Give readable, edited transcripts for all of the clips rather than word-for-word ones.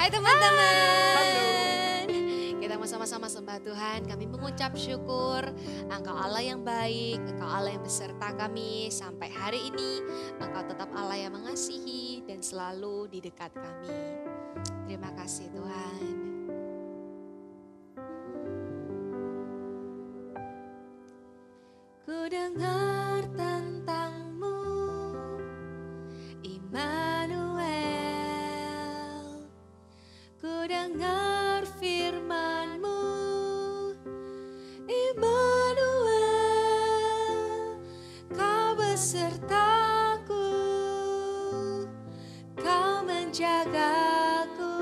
Hai teman-teman. Halo. Kita mau sama-sama sembah Tuhan. Kami mengucap syukur Engkau Allah yang baik, Engkau Allah yang beserta kami sampai hari ini. Engkau tetap Allah yang mengasihi dan selalu di dekat kami. Terima kasih Tuhan. Ku dengar tentang-Mu, Immanuel. Ku dengar firman-Mu, Immanuel. Kau besertaku, Kau menjagaku,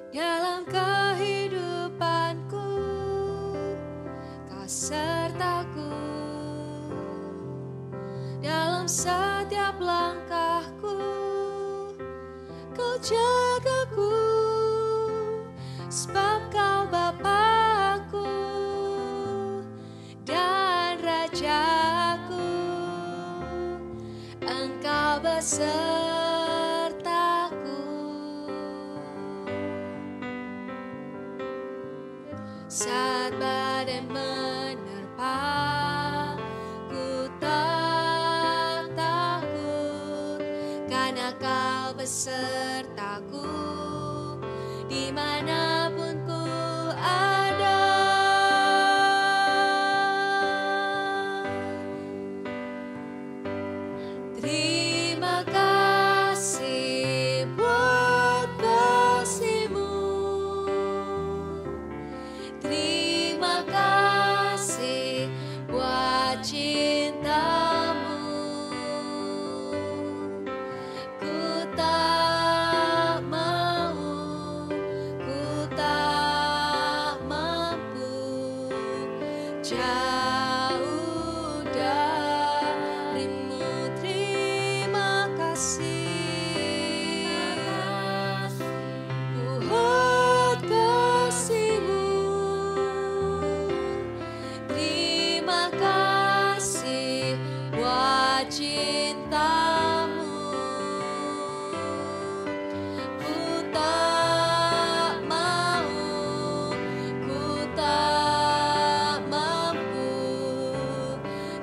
dalam kehidupanku, Kau sertaku. Dalam setiap langkahku, Kau jagaku. Sebab Kau Bapakku dan Rajaku. Engkau besertaku. Saat badai menerpa, ku tak takut, karena Kau besertaku, dimanapun ku ada. Terima kasih buat kasih-Mu. Terima kasih buat cinta-Mu. Ku tak mau, ku tak mampu jauh dari-Mu. Terima kasih buat kasih-Mu. Terima kasih buat cinta-Mu. Ku tak mau, ku tak mampu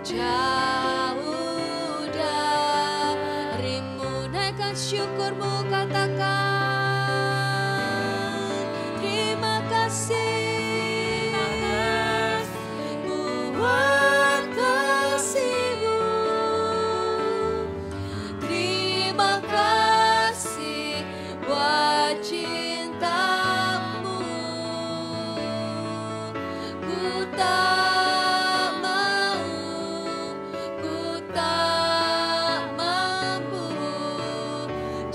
jauh dari-Mu. Naikkan syukur-Mu, katakan terima kasih buat kasih-Mu. Terima kasih buat cinta-Mu. Ku tak mau, ku tak mampu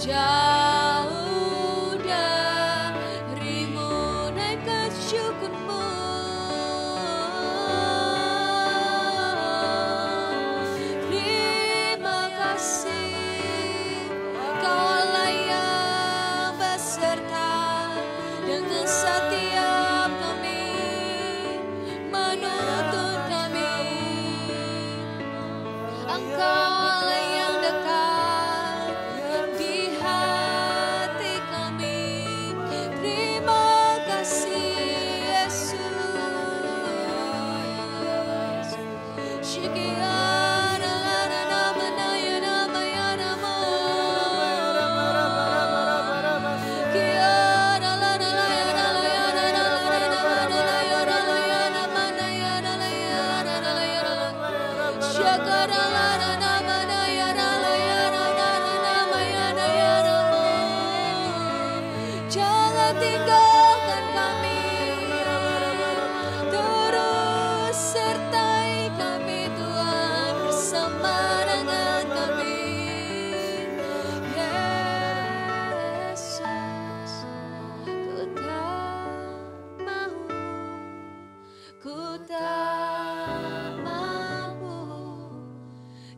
jauh dari-Mu. Naikkan syukur-Mu. Terima kasih, Kau Allah yang beserta dengan setiap kami, menuntun kami. Engkau Allah yang dekat di hati kami. Terima kasih Yesus. Shikiara lara nama naya nama ya nama. Kiara lara laya lara ya lara lara nama naya lara ya nama naya lara ya lara ya lara. Shakara lara nama naya lara ya lara nama ya naya nama. Jangan tinggalkan kami, terus sertai kami Tuhan, bersama dengan kami. Yesus, ku tak mau, ku tak mampu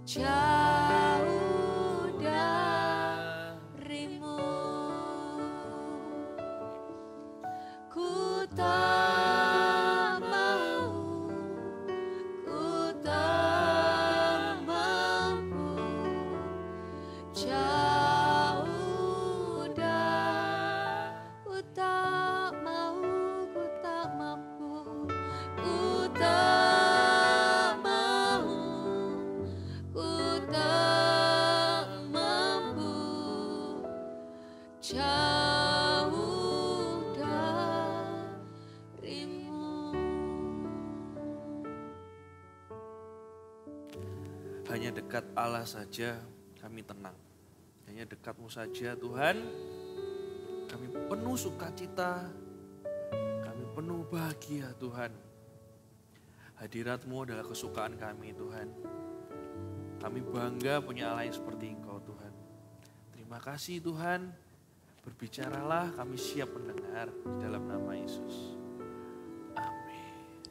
jauh dari-Mu. Ku tak mau, jauh darimu. Hanya dekat Allah saja kami tenang. Hanya dekat-Mu saja Tuhan, kami penuh sukacita, kami penuh bahagia Tuhan. Hadirat-Mu adalah kesukaan kami Tuhan. Kami bangga punya Allah yang seperti Engkau Tuhan. Terima kasih Tuhan, berbicaralah, kami siap mendengar di dalam nama Yesus. Amin.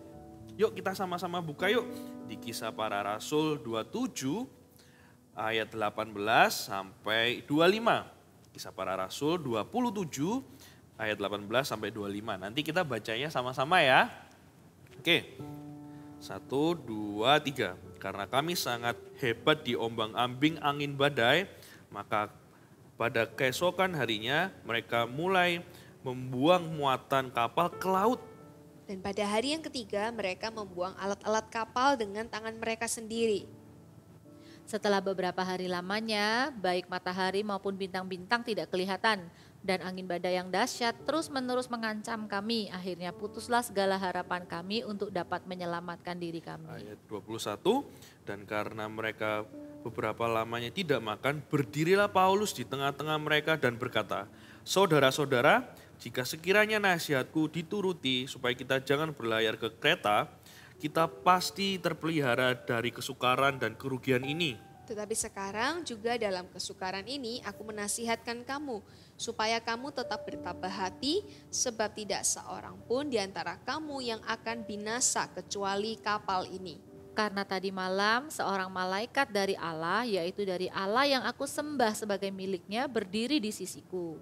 Yuk kita sama-sama buka yuk di Kisah Para Rasul 27 ayat 18 sampai 25. Kisah Para Rasul 27 ayat 18 sampai 25. Nanti kita bacanya sama-sama ya. Oke. 1, 2, 3. Karena kami sangat hebat diombang-ambing angin badai, maka pada keesokan harinya mereka mulai membuang muatan kapal ke laut. Dan pada hari yang ketiga mereka membuang alat-alat kapal dengan tangan mereka sendiri. Setelah beberapa hari lamanya, baik matahari maupun bintang-bintang tidak kelihatan, dan angin badai yang dahsyat terus-menerus mengancam kami. Akhirnya putuslah segala harapan kami untuk dapat menyelamatkan diri kami. Ayat 21, dan karena mereka beberapa lamanya tidak makan, berdirilah Paulus di tengah-tengah mereka dan berkata, "Saudara-saudara, jika sekiranya nasihatku dituruti supaya kita jangan berlayar ke Kreta, kita pasti terpelihara dari kesukaran dan kerugian ini. Tetapi sekarang juga dalam kesukaran ini aku menasihatkan kamu supaya kamu tetap bertabah hati sebab tidak seorang pun di antara kamu yang akan binasa kecuali kapal ini. Karena tadi malam seorang malaikat dari Allah, yaitu dari Allah yang aku sembah sebagai miliknya, berdiri di sisiku.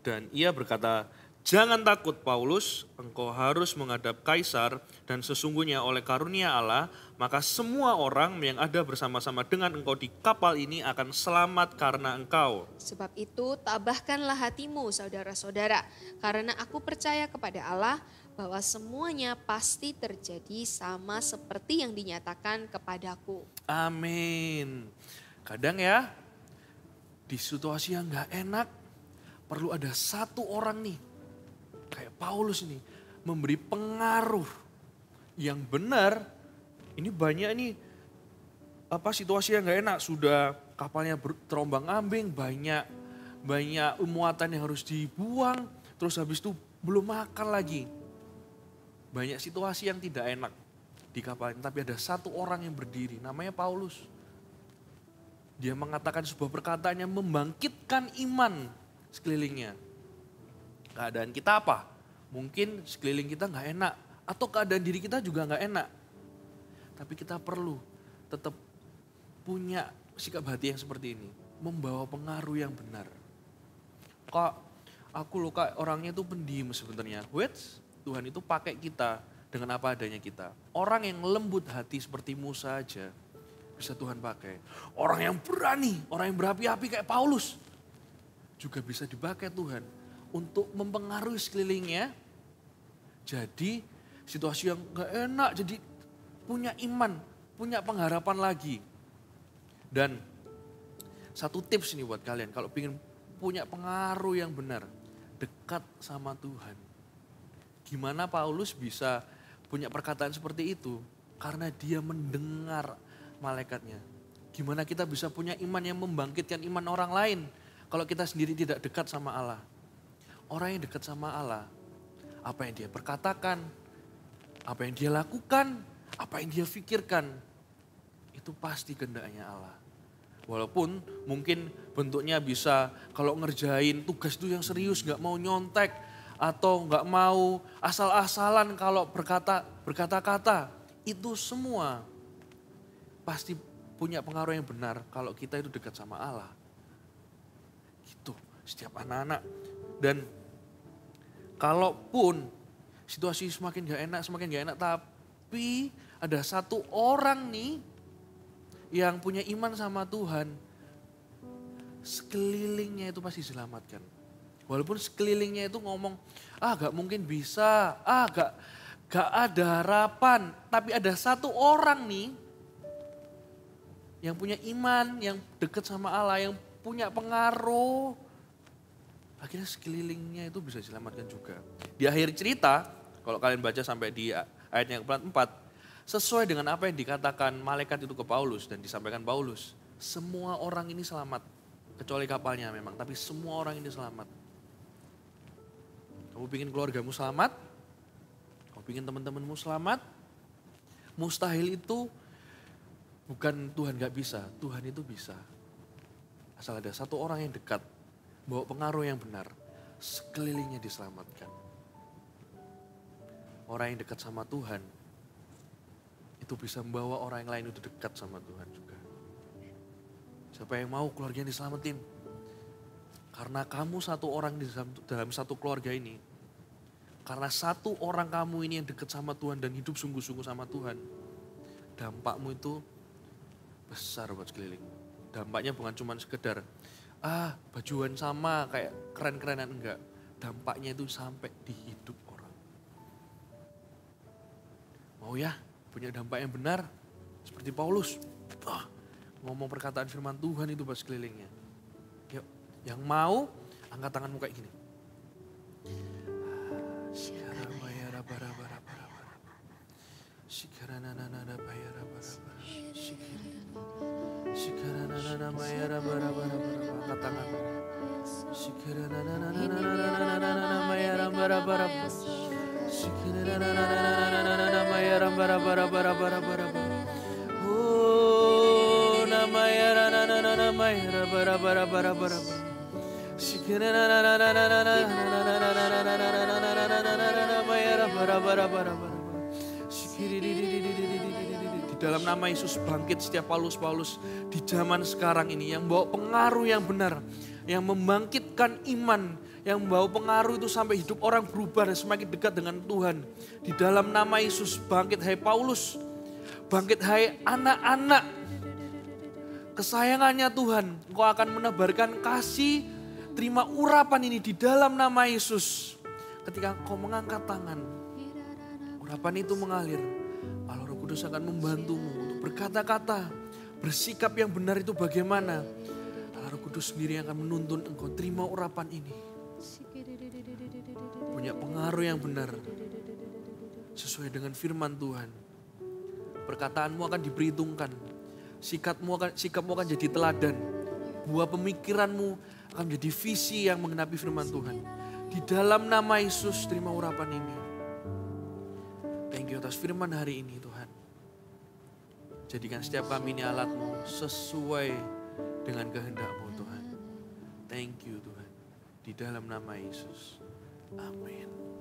Dan ia berkata, jangan takut Paulus, engkau harus menghadap Kaisar dan sesungguhnya oleh karunia Allah, maka semua orang yang ada bersama-sama dengan engkau di kapal ini akan selamat karena engkau. Sebab itu tabahkanlah hatimu saudara-saudara, karena aku percaya kepada Allah bahwa semuanya pasti terjadi sama seperti yang dinyatakan kepadaku. Amin. Kadang ya, di situasi yang gak enak, perlu ada satu orang nih, kayak Paulus nih, memberi pengaruh yang benar. Ini banyak nih situasi yang gak enak, sudah kapalnya terombang ambing, banyak muatan yang harus dibuang, terus habis itu belum makan lagi. Banyak situasi yang tidak enak di kapal ini, tapi ada satu orang yang berdiri, namanya Paulus. Dia mengatakan sebuah perkataan yang membangkitkan iman sekelilingnya. Keadaan kita apa? Mungkin sekeliling kita gak enak, atau keadaan diri kita juga gak enak. Tapi kita perlu tetap punya sikap hati yang seperti ini, membawa pengaruh yang benar. Kak, aku loh kak orangnya tuh pendiam sebenarnya. Wait, Tuhan itu pakai kita dengan apa adanya kita. Orang yang lembut hati seperti Musa aja bisa Tuhan pakai. Orang yang berani, orang yang berapi-api kayak Paulus juga bisa dipakai Tuhan untuk mempengaruhi sekelilingnya. Jadi situasi yang gak enak jadi punya iman, punya pengharapan lagi. Dan satu tips nih buat kalian, kalau ingin punya pengaruh yang benar, dekat sama Tuhan. Gimana Paulus bisa punya perkataan seperti itu? Karena dia mendengar malaikatnya. Gimana kita bisa punya iman yang membangkitkan iman orang lain kalau kita sendiri tidak dekat sama Allah? Orang yang dekat sama Allah, apa yang dia perkatakan, apa yang dia lakukan, apa yang dia pikirkan, itu pasti kehendaknya Allah. Walaupun mungkin bentuknya bisa kalau ngerjain tugas itu yang serius, gak mau nyontek, atau gak mau asal-asalan kalau berkata-kata, itu semua pasti punya pengaruh yang benar kalau kita itu dekat sama Allah. Gitu, setiap anak-anak. Dan kalaupun situasi semakin gak enak, tapi ada satu orang nih yang punya iman sama Tuhan, sekelilingnya itu pasti diselamatkan. Walaupun sekelilingnya itu ngomong, gak mungkin bisa, gak ada harapan. Tapi ada satu orang nih yang punya iman, yang dekat sama Allah, yang punya pengaruh. akhirnya sekelilingnya itu bisa diselamatkan juga. Di akhir cerita, kalau kalian baca sampai di ayat yang keempat, sesuai dengan apa yang dikatakan malaikat itu ke Paulus dan disampaikan Paulus, semua orang ini selamat. Kecuali kapalnya memang, tapi semua orang ini selamat. Kamu pingin keluargamu selamat? Kamu pingin teman-temanmu selamat? Mustahil itu bukan Tuhan gak bisa, Tuhan itu bisa. Asal ada satu orang yang dekat, bawa pengaruh yang benar, sekelilingnya diselamatkan. Orang yang dekat sama Tuhan, itu bisa membawa orang yang lain itu dekat sama Tuhan juga. Siapa yang mau keluarganya diselamatin? Karena kamu satu orang dalam satu keluarga ini, karena satu orang kamu ini yang dekat sama Tuhan dan hidup sungguh-sungguh sama Tuhan, dampakmu itu besar buat sekeliling. Dampaknya bukan cuma sekedar, bajuan sama kayak keren-kerenan, enggak. Dampaknya itu sampai di hidup orang. Mau ya punya dampak yang benar seperti Paulus. Ngomong perkataan firman Tuhan itu buat sekelilingnya. Yuk, yang mau angkat tanganmu kayak gini. Angkat tangan. Di dalam nama Yesus bangkit setiap Paulus-Paulus di zaman sekarang ini yang bawa pengaruh yang benar, yang membangkitkan iman, yang membawa pengaruh itu sampai hidup orang berubah dan semakin dekat dengan Tuhan. Di dalam nama Yesus bangkit hai Paulus, bangkit hai anak-anak kesayangannya Tuhan. Engkau akan menebarkan kasih, terima urapan ini di dalam nama Yesus. Ketika engkau mengangkat tangan, urapan itu mengalir. Allah Roh Kudus akan membantumu untuk berkata-kata, bersikap yang benar itu bagaimana. Allah Roh Kudus sendiri akan menuntun engkau terima urapan ini. Punya pengaruh yang benar sesuai dengan firman Tuhan. Perkataanmu akan diperhitungkan. Sikapmu akan jadi teladan. Buah pemikiranmu akan menjadi visi yang mengenapi firman Tuhan. Di dalam nama Yesus terima urapan ini. Thank you atas firman hari ini Tuhan. Jadikan setiap kami ini alatmu sesuai dengan kehendak-Mu Tuhan. Thank you Tuhan. Di dalam nama Yesus. Amin.